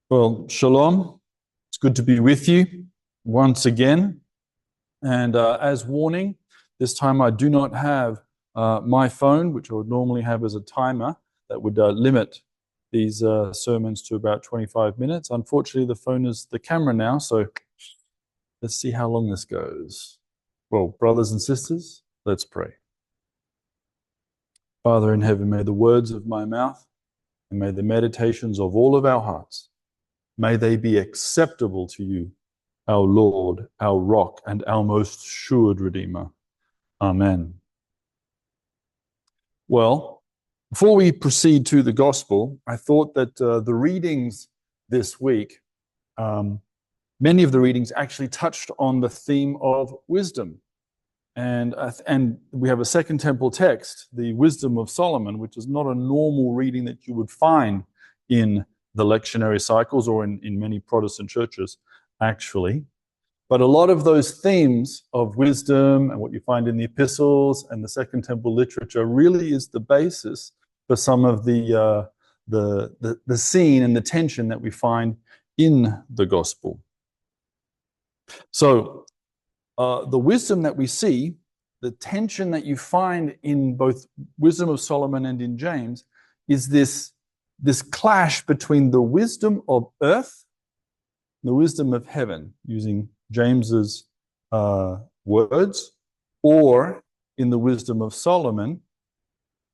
Well, shalom. It's good to be with you once again. And as warning, this time I do not have my phone, which I would normally have as a timer that would limit these sermons to about 25 minutes. Unfortunately, the phone is the camera now, so let's see how long this goes. Well, brothers and sisters, let's pray. Father in heaven, may the words of my mouth and may the meditations of all of our hearts, may they be acceptable to you, our Lord, our rock, and our most assured Redeemer. Amen. Well, before we proceed to the gospel, I thought that the readings this week, many of the readings actually touched on the theme of wisdom. And we have a Second Temple text, the Wisdom of Solomon, which is not a normal reading that you would find in the lectionary cycles or in many Protestant churches, actually. But a lot of those themes of wisdom and what you find in the epistles and the Second Temple literature really is the basis for some of the scene and the tension that we find in the gospel. So the wisdom that we see, the tension that you find in both Wisdom of Solomon and in James, is this clash between the wisdom of earth and the wisdom of heaven, using James's words, or in the wisdom of Solomon,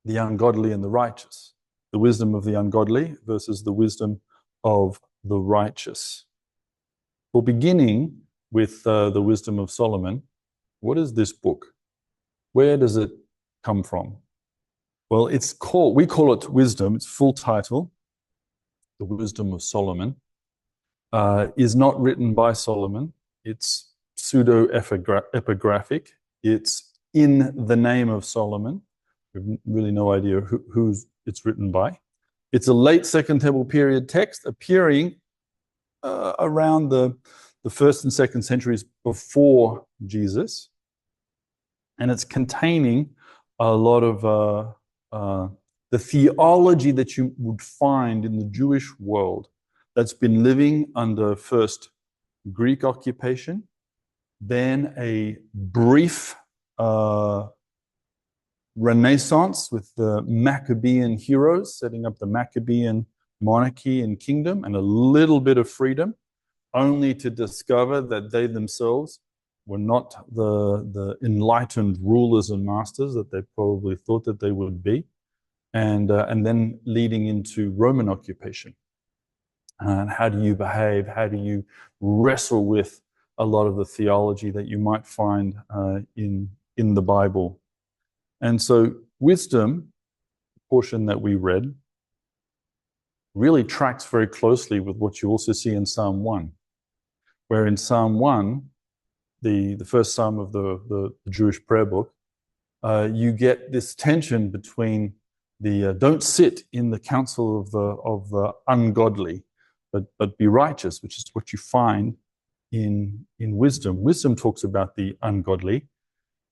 the ungodly and the righteous. The wisdom of the ungodly versus the wisdom of the righteous. Well, beginning with the Wisdom of Solomon, what is this book? Where does it come from? Well, we call it wisdom. Its full title, The Wisdom of Solomon, is not written by Solomon. It's pseudo-epigraphic. It's in the name of Solomon. We have really no idea who it's written by. It's a late Second Temple period text appearing around the first and second centuries before Jesus. And it's containing a lot of the theology that you would find in the Jewish world that's been living under first Greek occupation, then a brief renaissance with the Maccabean heroes, setting up the Maccabean monarchy and kingdom, and a little bit of freedom, only to discover that they themselves were not the enlightened rulers and masters that they probably thought that they would be, and then leading into Roman occupation. And how do you behave? How do you wrestle with a lot of the theology that you might find in the Bible? And so wisdom, the portion that we read, really tracks very closely with what you also see in Psalm 1, where in Psalm 1, the first psalm of the Jewish prayer book, you get this tension between the don't sit in the counsel of the ungodly, but be righteous, which is what you find in wisdom. Wisdom talks about the ungodly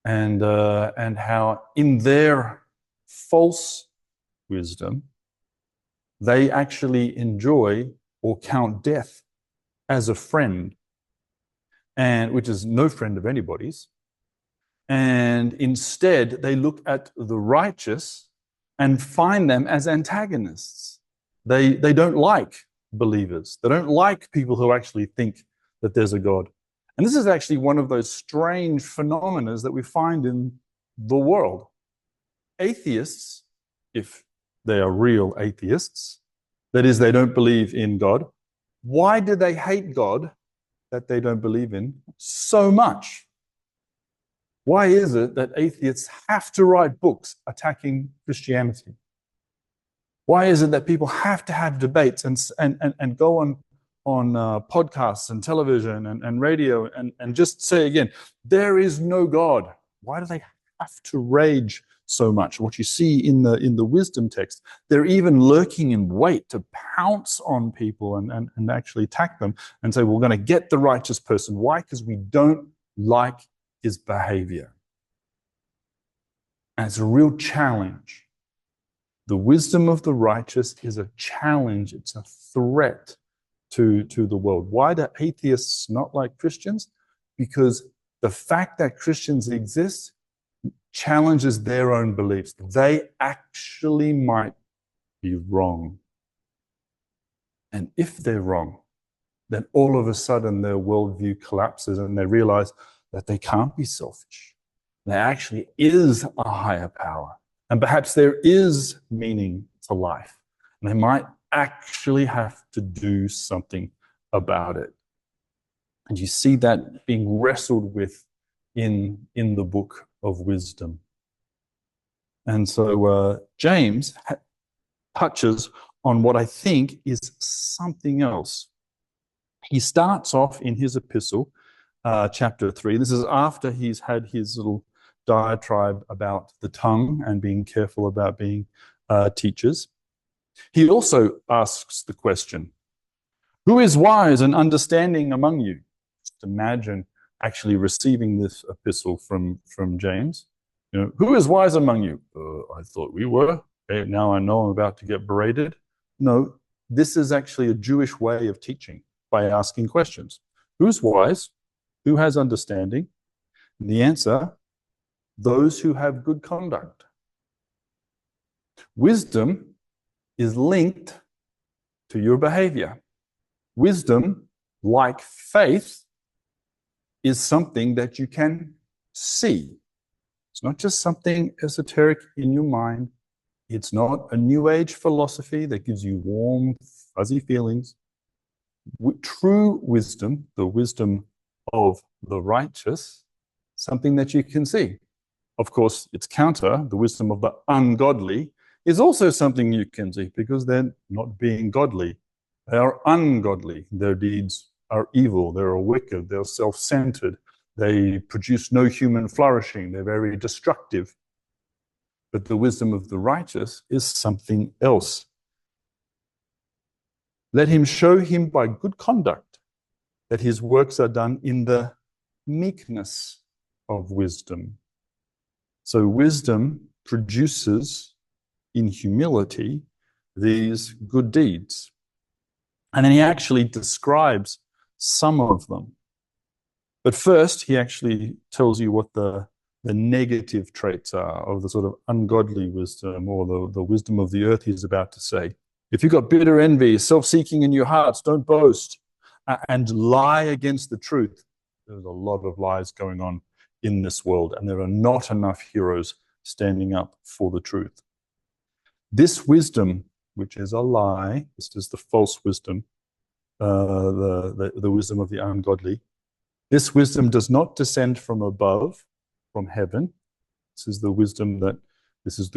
and how in their false wisdom, they actually enjoy or count death as a friend, and which is no friend of anybody's. And instead, they look at the righteous and find them as antagonists. They don't like believers. They don't like people who actually think that there's a God. And this is actually one of those strange phenomena that we find in the world. Atheists, if they are real atheists, that is, they don't believe in God, why do they hate God that they don't believe in so much? Why is it that atheists have to write books attacking Christianity? Why is it that people have to have debates and go on podcasts and television and radio and just say again, there is no God? Why do they have to rage so much? What you see in the wisdom text, they're even lurking in wait to pounce on people and actually attack them and say, we're going to get the righteous person. Why? Because we don't like his behavior. And it's a real challenge. The wisdom of the righteous is a challenge. It's a threat to the world. Why do atheists not like Christians? Because the fact that Christians exist challenges their own beliefs. They actually might be wrong. And if they're wrong, then all of a sudden their worldview collapses and they realize that they can't be selfish. There actually is a higher power. And perhaps there is meaning to life. And they might actually have to do something about it. And you see that being wrestled with in the book of wisdom. And so James touches on what I think is something else. He starts off in his epistle, chapter 3. This is after he's had his little diatribe about the tongue and being careful about being teachers. He also asks the question, who is wise and understanding among you? Just imagine actually receiving this epistle from James. You know, who is wise among you? I thought we were. Okay, now I know I'm about to get berated. No, this is actually a Jewish way of teaching by asking questions. Who's wise? Who has understanding? And the answer, those who have good conduct. Wisdom is linked to your behavior. Wisdom, like faith, is something that you can see. It's not just something esoteric in your mind. It's not a new age philosophy that gives you warm, fuzzy feelings. True wisdom, the wisdom of the righteous, something that you can see. Of course, its counter, the wisdom of the ungodly, is also something you can see because they're not being godly. They are ungodly. Their deeds are evil. They're wicked. They're self-centered. They produce no human flourishing. They're very destructive. But the wisdom of the righteous is something else. Let him show him by good conduct that his works are done in the meekness of wisdom. So wisdom produces in humility these good deeds. And then he actually describes some of them. But first, he actually tells you what the negative traits are of the sort of ungodly wisdom or the wisdom of the earth he's about to say. If you've got bitter envy, self-seeking in your hearts, don't boast and lie against the truth. There's a lot of lies going on in this world, and there are not enough heroes standing up for the truth. This wisdom, which is a lie, this is the false wisdom, the wisdom of the ungodly. This wisdom does not descend from above, from heaven. This is the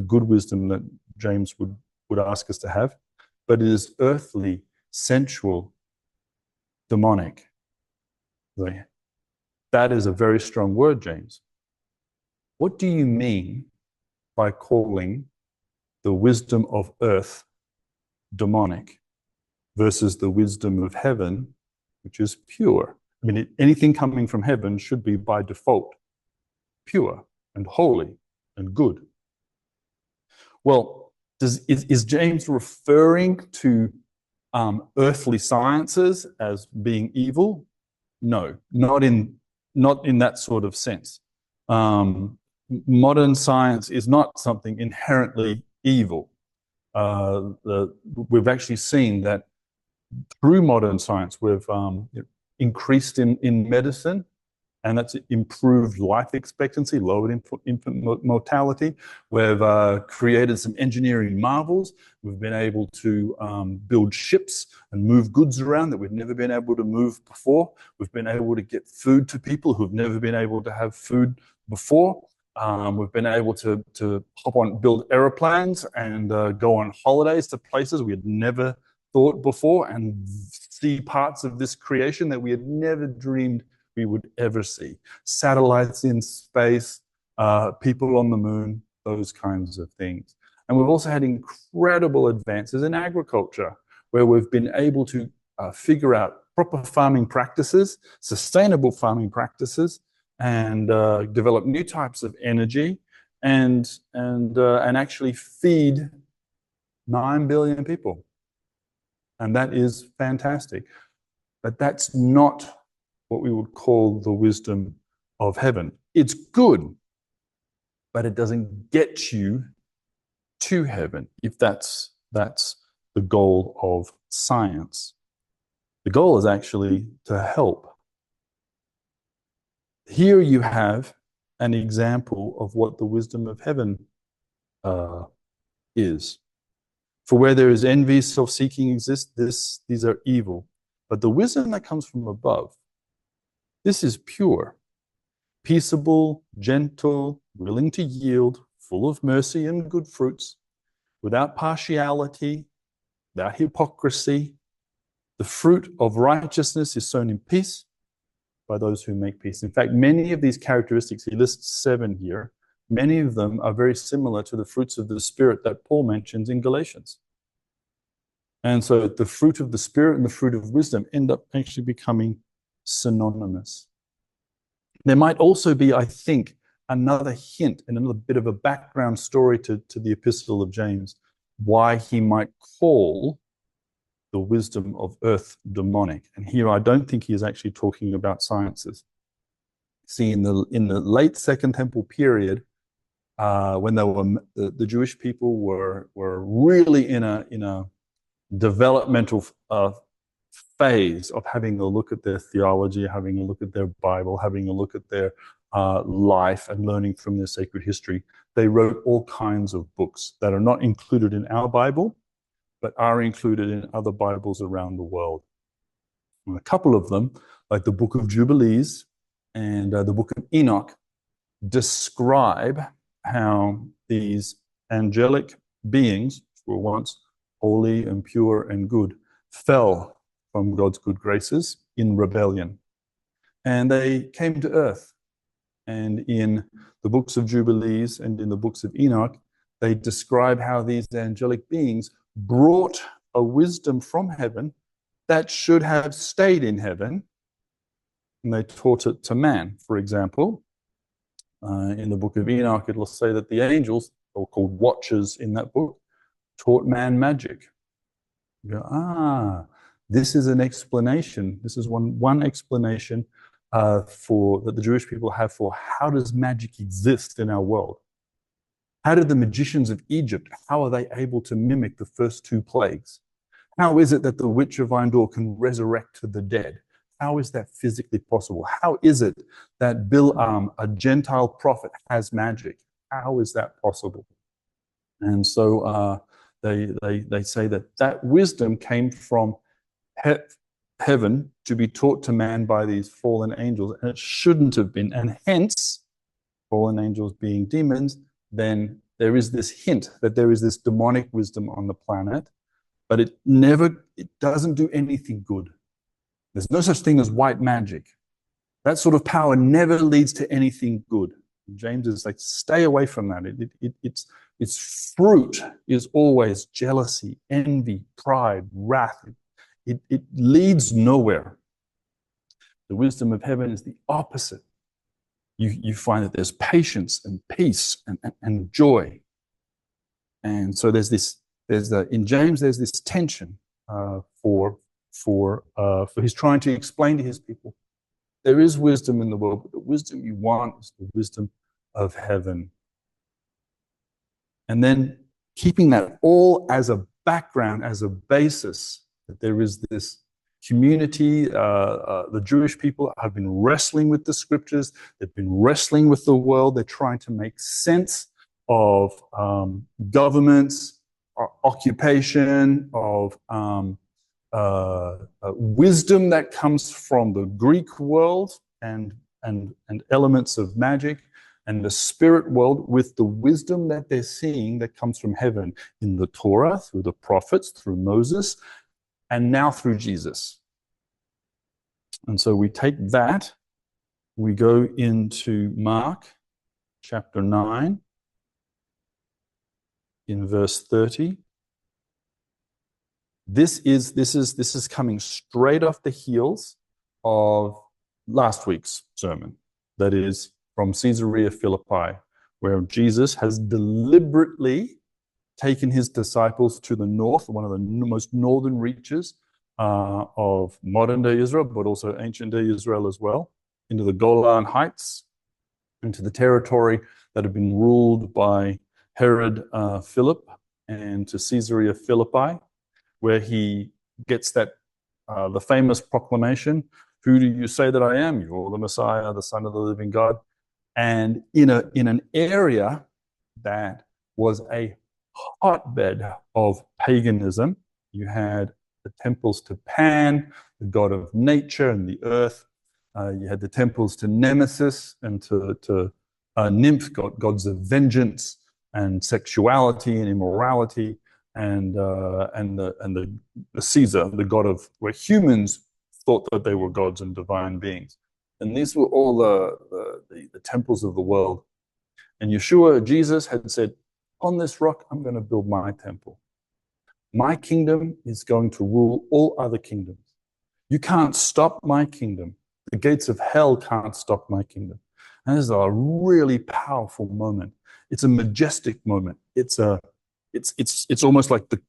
good wisdom that James would ask us to have, but it is earthly, sensual, demonic. That is a very strong word, James. What do you mean by calling the wisdom of earth demonic versus the wisdom of heaven, which is pure? I mean, anything coming from heaven should be by default pure and holy and good. Well, is James referring to earthly sciences as being evil? No, not in that sort of sense. Modern science is not something inherently evil. We've actually seen that through modern science, we've increased in medicine, and that's improved life expectancy, lowered infant mortality. We've created some engineering marvels. We've been able to build ships and move goods around that we've never been able to move before. We've been able to get food to people who've never been able to have food before. We've been able to build aeroplanes and go on holidays to places we had never thought before and see parts of this creation that we had never dreamed we would ever see. Satellites in space, people on the moon, those kinds of things. And we've also had incredible advances in agriculture, where we've been able to figure out proper farming practices, sustainable farming practices, and develop new types of energy and actually feed 9 billion people. And that is fantastic. But that's not what we would call the wisdom of heaven. It's good, but it doesn't get you to heaven, if that's the goal of science. The goal is actually to help. Here you have an example of what the wisdom of heaven is. For where there is envy, self-seeking exists, these are evil. But the wisdom that comes from above, this is pure, peaceable, gentle, willing to yield, full of mercy and good fruits, without partiality, without hypocrisy. The fruit of righteousness is sown in peace by those who make peace. In fact, many of these characteristics, he lists 7 here, many of them are very similar to the fruits of the Spirit that Paul mentions in Galatians. And so the fruit of the Spirit and the fruit of wisdom end up actually becoming synonymous. There might also be, I think, another hint and another bit of a background story to the Epistle of James, why he might call the wisdom of earth demonic. And here I don't think he is actually talking about sciences. See, in the late Second Temple period, when the Jewish people were really in a developmental phase of having a look at their theology, having a look at their Bible, having a look at their life and learning from their sacred history, they wrote all kinds of books that are not included in our Bible, but are included in other Bibles around the world. And a couple of them, like the Book of Jubilees and the Book of Enoch, describe how these angelic beings, who were once holy and pure and good, fell from God's good graces in rebellion. And they came to earth. And in the books of Jubilees and in the books of Enoch, they describe how these angelic beings brought a wisdom from heaven that should have stayed in heaven, and they taught it to man. For example, in the book of Enoch, it will say that the angels, or called watchers in that book, taught man magic. You go, this is an explanation. This is one explanation for that the Jewish people have for how does magic exist in our world. How did the magicians of Egypt, how are they able to mimic the first 2 plagues? How is it that the witch of Endor can resurrect the dead? How is that physically possible? How is it that Bil'am, a Gentile prophet, has magic? How is that possible? And so they say that wisdom came from heaven to be taught to man by these fallen angels, and it shouldn't have been. And hence, fallen angels being demons, then there is this hint that there is this demonic wisdom on the planet, but it doesn't do anything good. There's no such thing as white magic. That sort of power never leads to anything good. James is like, stay away from that. Its fruit is always jealousy, envy, pride, wrath. It leads nowhere. The wisdom of heaven is the opposite. You find that there's patience and peace and joy. And so in James, there's this tension for he's trying to explain to his people, there is wisdom in the world, but the wisdom you want is the wisdom of heaven. And then keeping that all as a background, as a basis, that there is this community, the Jewish people have been wrestling with the scriptures, they've been wrestling with the world, they're trying to make sense of governments, occupation, of wisdom that comes from the Greek world and elements of magic, and the spirit world with the wisdom that they're seeing that comes from heaven in the Torah, through the prophets, through Moses, and now through Jesus. And so we take that, we go into Mark chapter 9 in verse 30. This is coming straight off the heels of last week's sermon, that is from Caesarea Philippi, where Jesus has deliberately taken his disciples to the north, one of the most northern reaches of modern day Israel, but also ancient day Israel as well, into the Golan Heights, into the territory that had been ruled by Herod Philip, and to Caesarea Philippi, where he gets that the famous proclamation, "Who do you say that I am? You're the Messiah, the Son of the living God." And in an area that was a hotbed of paganism, you had the temples to Pan, the god of nature and the earth. You had the temples to Nemesis and to Nymph, gods of vengeance and sexuality and immorality, and the Caesar, the god of where humans thought that they were gods and divine beings. And these were all the temples of the world. And Yeshua, Jesus, had said, "On this rock, I'm going to build my temple. My kingdom is going to rule all other kingdoms. You can't stop my kingdom. The gates of hell can't stop my kingdom." And this is a really powerful moment. It's a majestic moment. It's almost like the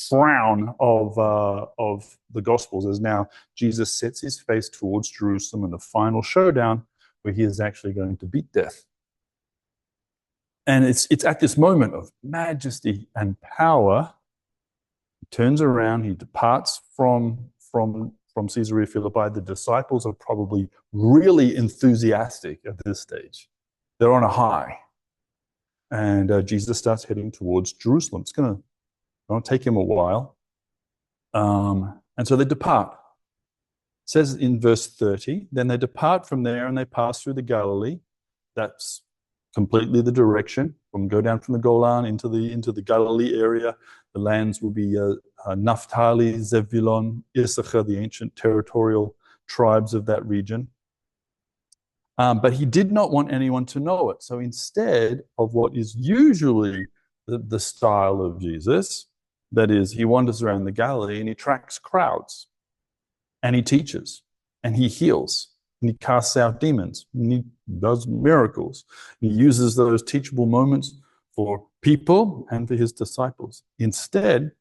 crown of the Gospels, as now Jesus sets his face towards Jerusalem in the final showdown, where he is actually going to beat death. And it's at this moment of majesty and power. He turns around, he departs from Caesarea Philippi. The disciples are probably really enthusiastic at this stage. They're on a high. And Jesus starts heading towards Jerusalem. It's going to take him a while. And so they depart. It says in verse 30, then they depart from there and they pass through the Galilee. That's completely the direction. Go down from the Golan into the Galilee area. The lands will be Naphtali, Zebulun, Issachar, the ancient territorial tribes of that region. But he did not want anyone to know it. So instead of what is usually the style of Jesus, that is, he wanders around the Galilee and he attracts crowds, and he teaches, and he heals, and he casts out demons, and he does miracles. He uses those teachable moments for people and for his disciples. Instead,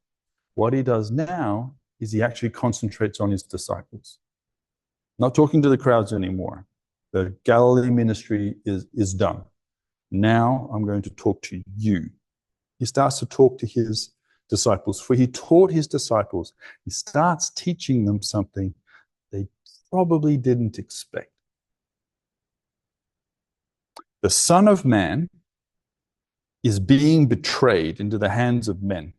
what he does now is he actually concentrates on his disciples. Not talking to the crowds anymore. The Galilee ministry is done. Now I'm going to talk to you. He starts to talk to his disciples. For he taught his disciples. He starts teaching them something they probably didn't expect. The Son of Man is being betrayed into the hands of men,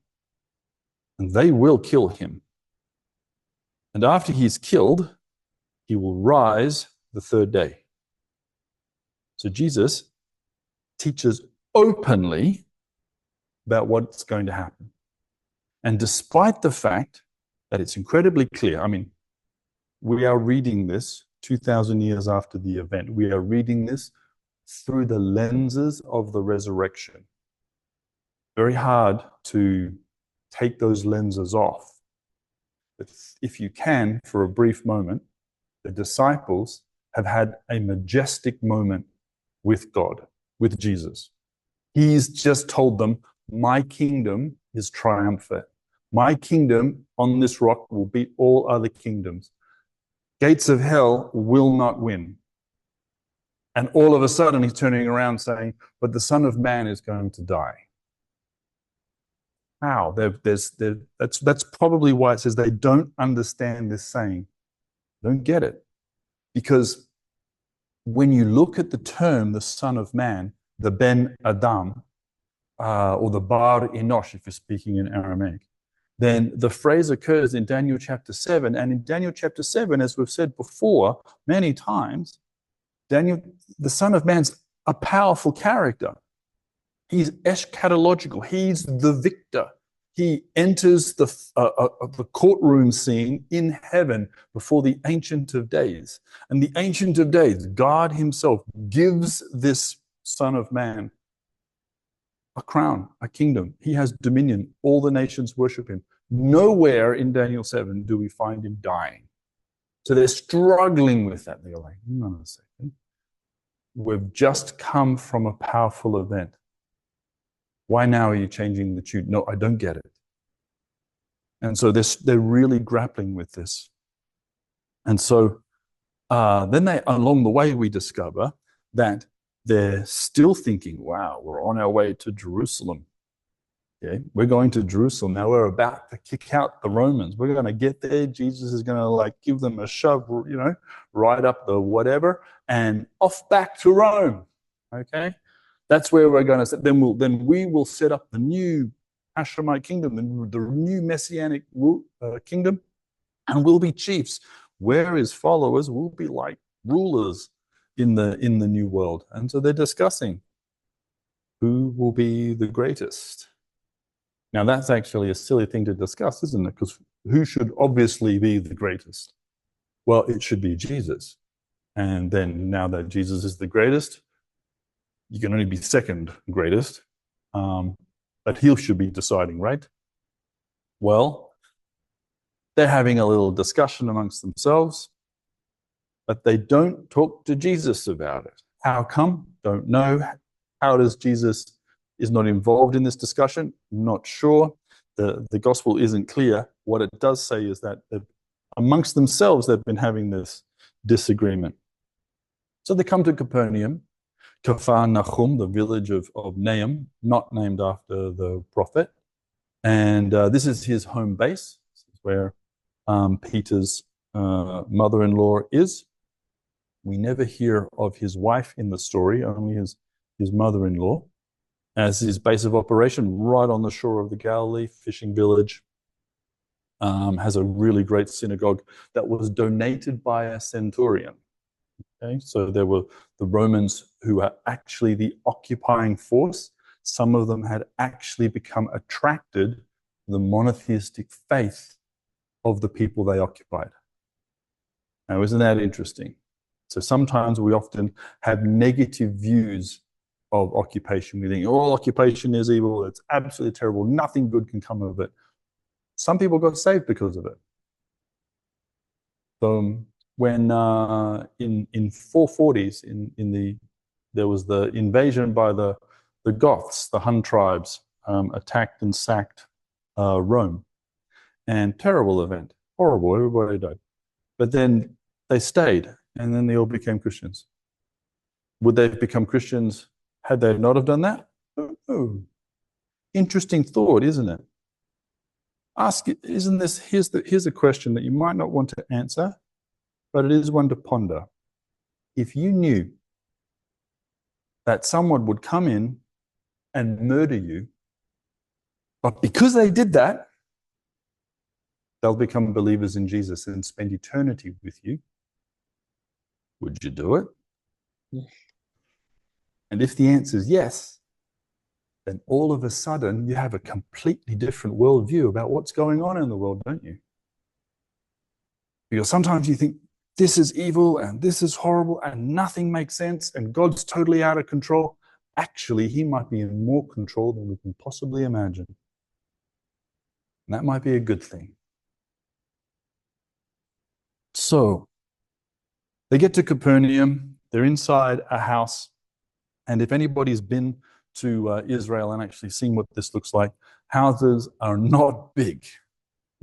and they will kill him. And after he's killed, he will rise the third day. So Jesus teaches openly about what's going to happen. And despite the fact that it's incredibly clear, I mean, we are reading this 2,000 years after the event. We are reading this through the lenses of the resurrection. Very hard to take those lenses off. But if you can, for a brief moment, the disciples have had a majestic moment with God, with Jesus. He's just told them, my kingdom is triumphant. My kingdom on this rock will beat all other kingdoms. Gates of hell will not win. And all of a sudden he's turning around saying, but the Son of Man is going to die. How? That's probably why it says they don't understand this saying. Don't get it. Because when you look at the term, the Son of Man, the Ben Adam, or the Bar Enosh, if you're speaking in Aramaic, then the phrase occurs in Daniel chapter 7. And in Daniel chapter 7, as we've said before many times, Daniel, the Son of Man's a powerful character. He's eschatological. He's the victor. He enters the courtroom scene in heaven before the Ancient of Days. And the Ancient of Days, God himself, gives this Son of Man a crown, a kingdom. He has dominion. All the nations worship him. Nowhere in Daniel 7 do we find him dying. So they're struggling with that. They're like, hang on a second. We've just come from a powerful event. Why now are you changing the tune? No, I don't get it. And so they're really grappling with this. And so then along the way, we discover that they're still thinking, wow, we're on our way to Jerusalem. Okay, we're going to Jerusalem. Now we're about to kick out the Romans. We're going to get there. Jesus is going to like give them a shove, right up the whatever, and off back to Rome. Okay, that's where we're going to set. Then we will set up the new Hashemite kingdom, the new messianic kingdom, and we'll be chiefs. Where his followers will be like rulers in the new world. And so they're discussing who will be the greatest. Now, that's actually a silly thing to discuss, isn't it? Because who should obviously be the greatest? Well, it should be Jesus. And then now that Jesus is the greatest, you can only be second greatest. But he should be deciding, right? Well, they're having a little discussion amongst themselves, but they don't talk to Jesus about it. How come? Don't know. How does Jesus is not involved in this discussion? Not sure. The gospel isn't clear. What it does say is that amongst themselves, they've been having this disagreement. So they come to Capernaum, Capernaum, the village of Nahum, not named after the prophet. And this is his home base. This is where Peter's mother-in-law is. We never hear of his wife in the story, only his mother-in-law, as his base of operation, right on the shore of the Galilee, fishing village. Has a really great synagogue that was donated by a centurion. Okay, so there were the Romans who are actually the occupying force. Some of them had actually become attracted to the monotheistic faith of the people they occupied. Now, isn't that interesting? So sometimes we often have negative views of occupation. We think all occupation is evil. It's absolutely terrible. Nothing good can come of it. Some people got saved because of it. So when in 440s, there was the invasion by the Goths, the Hun tribes, attacked and sacked Rome. And terrible event, horrible, everybody died. But then they stayed, and then they all became Christians. Would they have become Christians had they not have done that? Oh, interesting thought, isn't it? Here's a question that you might not want to answer, but it is one to ponder. If you knew that someone would come in and murder you, but because they did that, they'll become believers in Jesus and spend eternity with you, would you do it? And if the answer is yes, then all of a sudden you have a completely different worldview about what's going on in the world, don't you? Because sometimes you think this is evil and this is horrible and nothing makes sense and God's totally out of control. Actually, he might be in more control than we can possibly imagine. And that might be a good thing. So they get to Capernaum, they're inside a house. And if anybody's been to Israel and actually seen what this looks like, houses are not big.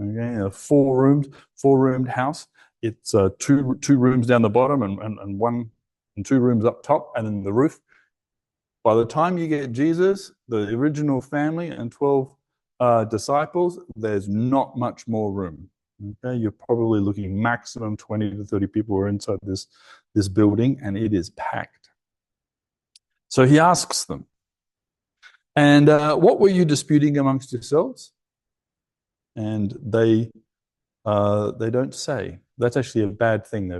Okay, a four-roomed house. It's two rooms down the bottom and one and two rooms up top, and then the roof. By the time you get Jesus, the original family, and 12 disciples, there's not much more room. Okay, you're probably looking maximum 20 to 30 people are inside this building, and it is packed. So he asks them, and what were you disputing amongst yourselves? And they don't say. That's actually a bad thing.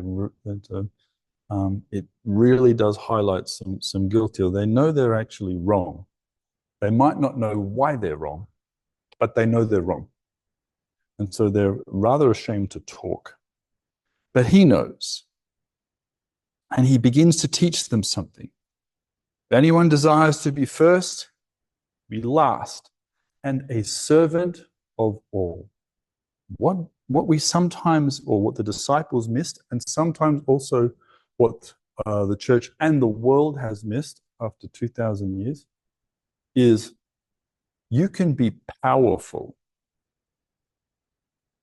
It really does highlight some guilt here. They know they're actually wrong. They might not know why they're wrong, but they know they're wrong. And so they're rather ashamed to talk. But he knows. And he begins to teach them something. If anyone desires to be first, be last, and a servant of all. What we sometimes, or what the disciples missed, and sometimes also what the church and the world has missed after 2,000 years, is you can be powerful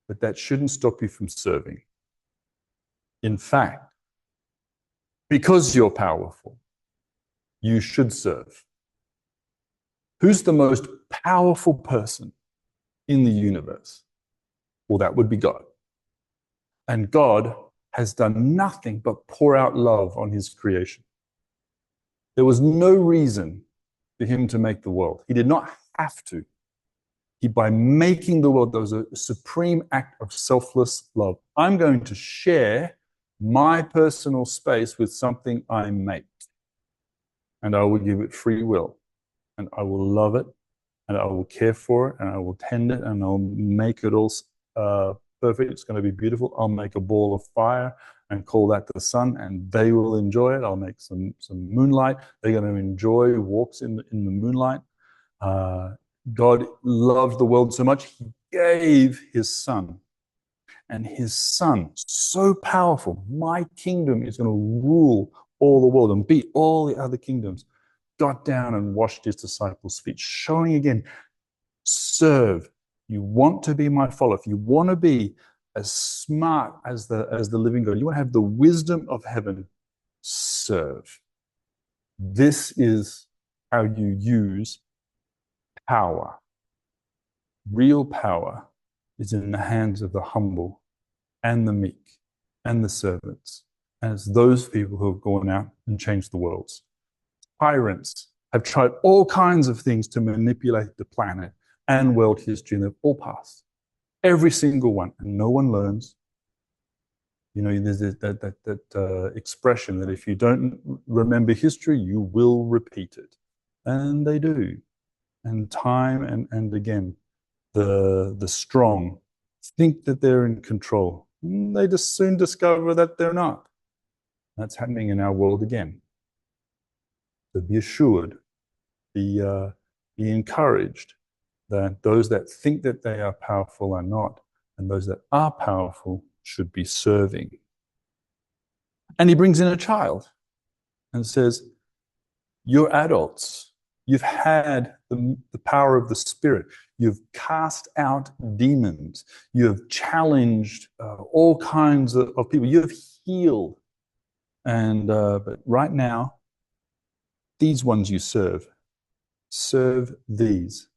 but that shouldn't stop you from serving. In fact, because you're powerful, you should serve. Who's the most powerful person in the universe? Well, that would be God. And God has done nothing but pour out love on his creation. There was no reason for him to make the world. He did not have to. By making the world, there was a supreme act of selfless love. I'm going to share my personal space with something I make. And I will give it free will. And I will love it. And I will care for it. And I will tend it. And I'll make it all perfect. It's going to be beautiful. I'll make a ball of fire and call that the sun. And they will enjoy it. I'll make some moonlight. They're going to enjoy walks in the moonlight. God loved the world so much, he gave his son. And his son, so powerful, my kingdom is going to rule all the world and beat all the other kingdoms, got down and washed his disciples' feet, showing again, serve. You want to be my follower. If you want to be as smart as the living God, you want to have the wisdom of heaven, serve. This is how you use power. Real power is in the hands of the humble and the meek and the servants. And it's those people who have gone out and changed the world. Tyrants have tried all kinds of things to manipulate the planet and world history, and they've all passed. Every single one. And no one learns. You know, there's that expression that if you don't remember history, you will repeat it. And they do. And time and again, the strong think that they're in control. They just soon discover that they're not. That's happening in our world again. So be assured, be encouraged that those that think that they are powerful are not, and those that are powerful should be serving. And he brings in a child and says, you're adults. You've had the power of the Spirit. You've cast out demons. You have challenged all kinds of people. You have healed. And but right now, these ones you serve. Serve these.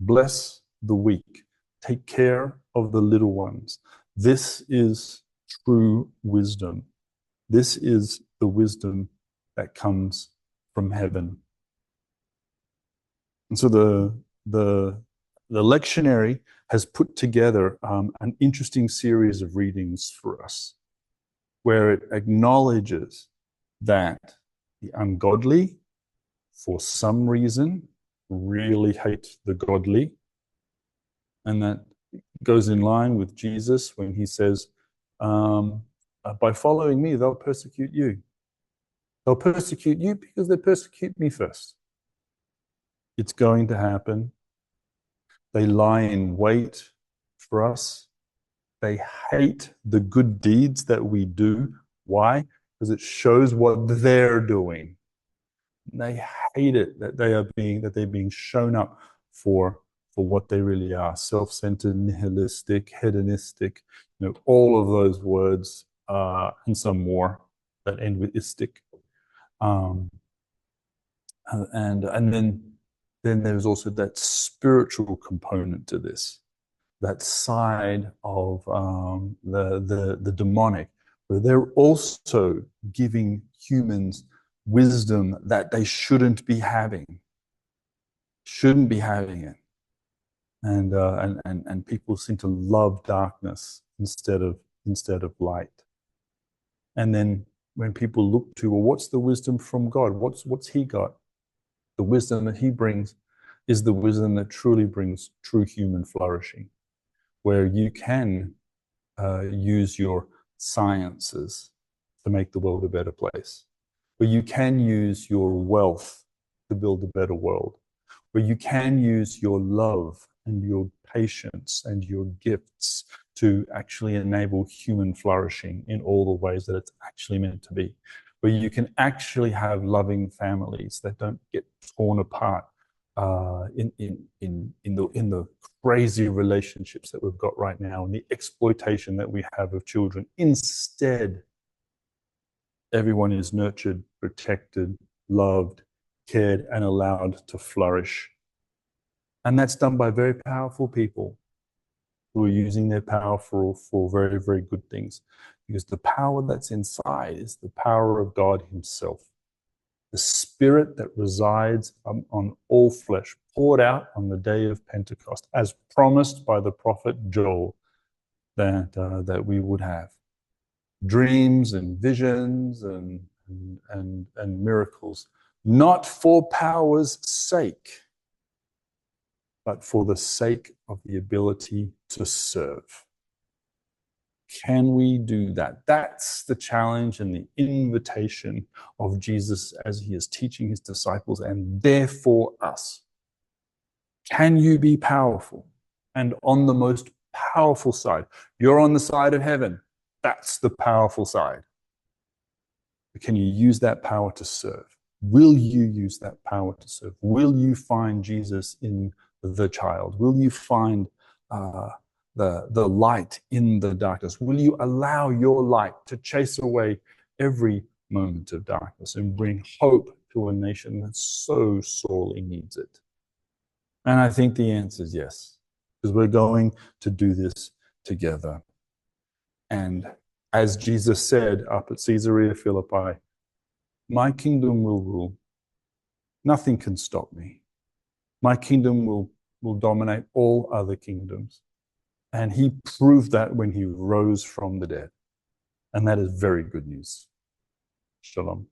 Bless the weak. Take care of the little ones. This is true wisdom. This is the wisdom that comes from heaven. And so the lectionary has put together an interesting series of readings for us, where it acknowledges that the ungodly, for some reason, really hate the godly. And that goes in line with Jesus when he says, by following me, they'll persecute you. They'll persecute you because they persecute me first. It's going to happen. They lie in wait for us. They hate the good deeds that we do. Why? Because it shows what they're doing. They hate it that they're being shown up for what they really are: self-centered, nihilistic, hedonistic. You know, all of those words, and some more that end with istic. And then there's also that spiritual component to this, that side of the demonic, where they're also giving humans wisdom that they shouldn't be having it. And people seem to love darkness instead of light. And then when people look to, well, what's the wisdom from God? What's he got? The wisdom that he brings is the wisdom that truly brings true human flourishing, where you can use your sciences to make the world a better place, where you can use your wealth to build a better world, where you can use your love and your patience and your gifts to actually enable human flourishing in all the ways that it's actually meant to be, where you can actually have loving families that don't get torn apart in the crazy relationships that we've got right now and the exploitation that we have of children. Instead, everyone is nurtured, protected, loved, cared, and allowed to flourish. And that's done by very powerful people who are using their power for very, very good things. Because the power that's inside is the power of God himself. The Spirit that resides on all flesh, poured out on the day of Pentecost, as promised by the prophet Joel, that we would have dreams and visions and miracles, not for power's sake, but for the sake of the ability to serve. Can we do that? That's the challenge and the invitation of Jesus as he is teaching his disciples and therefore us. Can you be powerful and on the most powerful side? You're on the side of heaven. That's the powerful side. But can you use that power to serve? Will you use that power to serve? Will you find Jesus in the child? Will you find the light in the darkness? Will you allow your light to chase away every moment of darkness and bring hope to a nation that so sorely needs it? And I think the answer is yes, because we're going to do this together. And as Jesus said up at Caesarea Philippi, my kingdom will rule. Nothing can stop me. My kingdom will dominate all other kingdoms. And he proved that when he rose from the dead. And that is very good news. Shalom.